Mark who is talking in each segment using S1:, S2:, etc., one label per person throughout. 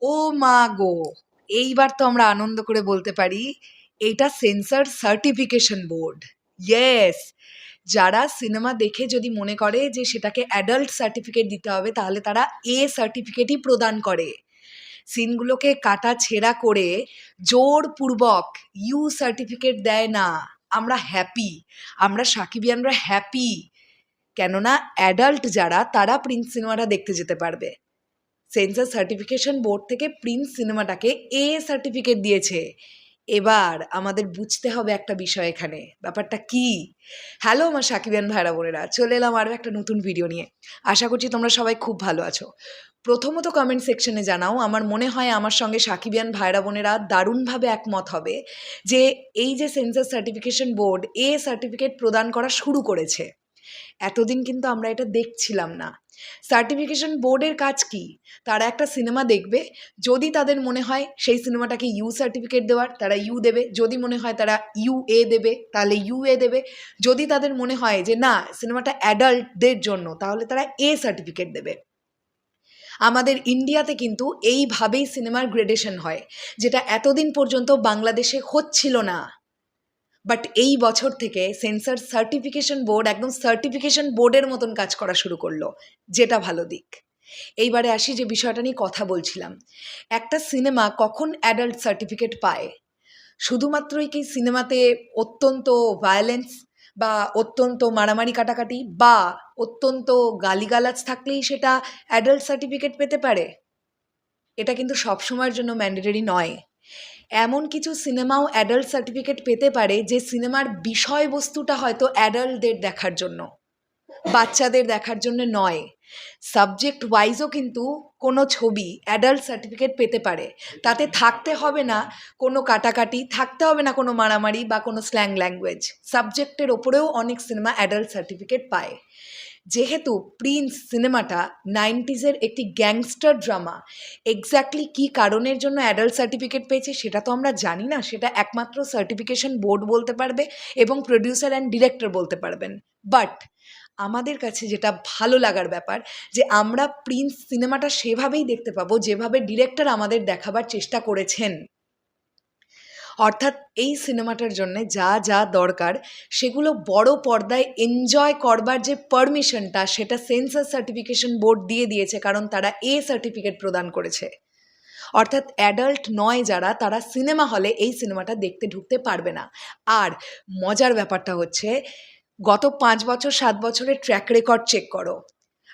S1: ও মা গো, এইবার তো আমরা আনন্দ করে বলতে পারি এইটা সেন্সর সার্টিফিকেশন বোর্ড। ইয়েস, যারা সিনেমা দেখে যদি মনে করে যে সেটাকে অ্যাডাল্ট সার্টিফিকেট দিতে হবে, তাহলে তারা এ সার্টিফিকেটই প্রদান করে। সিনগুলোকে কাটা ছেঁড়া করে জোরপূর্বক ইউ সার্টিফিকেট দেয় না। আমরা হ্যাপি, আমরা সাকিবিয়ানরা হ্যাপি, কেননা অ্যাডাল্ট যারা তারা প্রিন্স সিনেমাটা দেখতে যেতে পারবে। সেন্সর সার্টিফিকেশন বোর্ড থেকে প্রিন্স সিনেমাটাকে এ সার্টিফিকেট দিয়েছে। এবার আমাদের বুঝতে হবে একটা বিষয়, এখানে ব্যাপারটা কি। হ্যালো আমার সাকিবিয়ান ভাইরা বোনেরা, চলে এলাম আরও একটা নতুন ভিডিও নিয়ে। আশা করছি তোমরা সবাই খুব ভালো আছো। প্রথমত কমেন্ট সেকশনে জানাও, আমার মনে হয় আমার সঙ্গে সাকিবিয়ান ভাইরা বোনেরা দারুণভাবে একমত হবে যে এই যে sensor certification board A certificate প্রদান করা শুরু করেছে, এতদিন কিন্তু আমরা এটা দেখছিলাম না। সার্টিফিকেশন বোর্ডের কাজ কি? তারা একটা সিনেমা দেখবে, যদি তাদের মনে হয় সেই সিনেমাটাকে ইউ সার্টিফিকেট দেওয়ার, তারা ইউ দেবে। যদি মনে হয় তারা ইউ এ দেবে, তাহলে ইউ এ দেবে। যদি তাদের মনে হয় যে না সিনেমাটা অ্যাডাল্টদের জন্য, তাহলে তারা এ সার্টিফিকেট দেবে। আমাদের ইন্ডিয়াতে কিন্তু এইভাবেই সিনেমার গ্রেডেশন হয়, যেটা এতদিন পর্যন্ত বাংলাদেশে হচ্ছিল না। বাট এই বছর থেকে সেন্সর সার্টিফিকেশন বোর্ড একদম সার্টিফিকেশন বোর্ডের মতন কাজ করা শুরু করলো, যেটা ভালো দিক। এইবারে আসি যে বিষয়টা নিয়ে কথা বলছিলাম, একটা সিনেমা কখন অ্যাডাল্ট সার্টিফিকেট পায়? শুধুমাত্রই কি সিনেমাতে অত্যন্ত ভায়োলেন্স বা অত্যন্ত মারামারি কাটাকাটি বা অত্যন্ত গালিগালাজ থাকলেই সেটা অ্যাডাল্ট সার্টিফিকেট পেতে পারে? এটা কিন্তু সবসময়ের জন্য ম্যান্ডেটরি নয়। এমন কিছু সিনেমাও অ্যাডাল্ট সার্টিফিকেট পেতে পারে যে সিনেমার বিষয়বস্তুটা হয়তো অ্যাডাল্টদের দেখার জন্য, বাচ্চাদের দেখার জন্য নয়। সাবজেক্ট ওয়াইজও কিন্তু কোনো ছবি অ্যাডাল্ট সার্টিফিকেট পেতে পারে। তাতে থাকতে হবে না কোনো কাটাকাটি, থাকতে হবে না কোনো মারামারি বা কোনো স্ল্যাং ল্যাঙ্গুয়েজ। সাবজেক্টের ওপরেও অনেক সিনেমা অ্যাডাল্ট সার্টিফিকেট পায়। যেহেতু প্রিন্স সিনেমাটা 90s একটি গ্যাংস্টার ড্রামা, এক্স্যাক্টলি কী কারণের জন্য অ্যাডাল্ট সার্টিফিকেট পেয়েছে সেটা তো আমরা জানি না। সেটা একমাত্র সার্টিফিকেশন বোর্ড বলতে পারবে এবং প্রডিউসার অ্যান্ড ডিরেক্টর বলতে পারবেন। বাট আমাদের কাছে যেটা ভালো লাগার ব্যাপার, যে আমরা প্রিন্স সিনেমাটা সেভাবেই দেখতে পাবো যেভাবে ডিরেক্টর আমাদের দেখাবার চেষ্টা করেছেন। অর্থাৎ এই সিনেমাটার জন্যে যা যা দরকার সেগুলো বড় পর্দায় এনজয় করবার যে পারমিশনটা, সেটা সেন্সর সার্টিফিকেশন বোর্ড দিয়ে দিয়েছে, কারণ তারা এ সার্টিফিকেট প্রদান করেছে। অর্থাৎ অ্যাডাল্ট নয় যারা, তারা সিনেমা হলে এই সিনেমাটা দেখতে ঢুকতে পারবে না। আর মজার ব্যাপারটা হচ্ছে, গত 5 বছর 7 বছরের ট্র্যাক রেকর্ড চেক করো।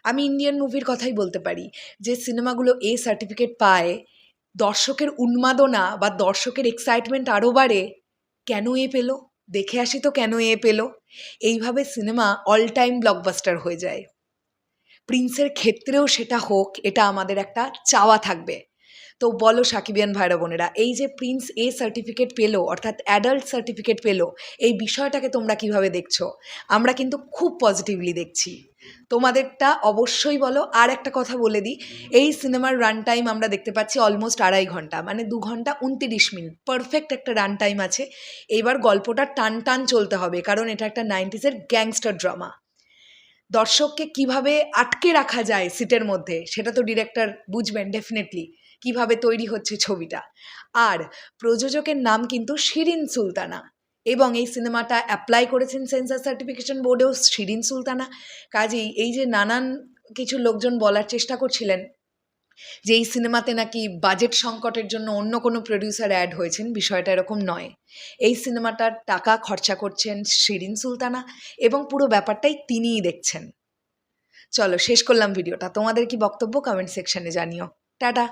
S1: আমি ইন্ডিয়ান মুভির কথাই বলতে পারি, যে সিনেমাগুলো এ সার্টিফিকেট পায়, দর্শকের উন্মাদনা বা দর্শকের এক্সাইটমেন্ট আরও বাড়ে। কেন এ পেল? দেখে আসি তো কেন এ পেল। এইভাবে সিনেমা অল টাইম ব্লকবাস্টার হয়ে যায়। প্রিন্সের ক্ষেত্রেও সেটা হোক, এটা আমাদের একটা চাওয়া থাকবে। তো বলো সাকিবিয়ান ভাইরা বোনেরা, এই যে প্রিন্স এ সার্টিফিকেট পেলো, অর্থাৎ অ্যাডাল্ট সার্টিফিকেট পেলো, এই বিষয়টাকে তোমরা কিভাবে দেখছো? আমরা কিন্তু খুব পজিটিভলি দেখছি। তোমাদেরটা অবশ্যই বলো। আর একটা কথা বলে দিই, এই সিনেমার রান টাইম আমরা দেখতে পাচ্ছি অলমোস্ট 2.5 ঘন্টা, মানে 2 ঘন্টা 29 মিনিট, পারফেক্ট একটা রান টাইম আছে। এইবার গল্পটা টান টান চলতে হবে, কারণ এটা একটা 90s গ্যাংস্টার ড্রামা। দর্শককে কিভাবে আটকে রাখা যায় সিটের মধ্যে, সেটা তো ডিরেক্টর বুঝবেন ডেফিনেটলি, কিভাবে তৈরি হচ্ছে ছবিটা। আর প্রযোজকের নাম কিন্তু শিরিন সুলতানা, এবং এই সিনেমাটা অ্যাপ্লাই করেছেন সেন্সর সার্টিফিকেশন বোর্ডেও শিরিন সুলতানা। কাজেই এই যে নানান কিছু লোকজন বলার চেষ্টা করছিলেন যে এই সিনেমাতে নাকি বাজেট সংকটের জন্য অন্য কোনো প্রডিউসার অ্যাড হয়েছেন, বিষয়টা এরকম নয়। এই সিনেমাটার টাকা খরচা করছেন শিরিন সুলতানা, এবং পুরো ব্যাপারটাই তিনিই দেখছেন। চলো শেষ করলাম ভিডিওটা। তোমাদের কি বক্তব্য কমেন্ট সেকশনে জানিও। টাটা।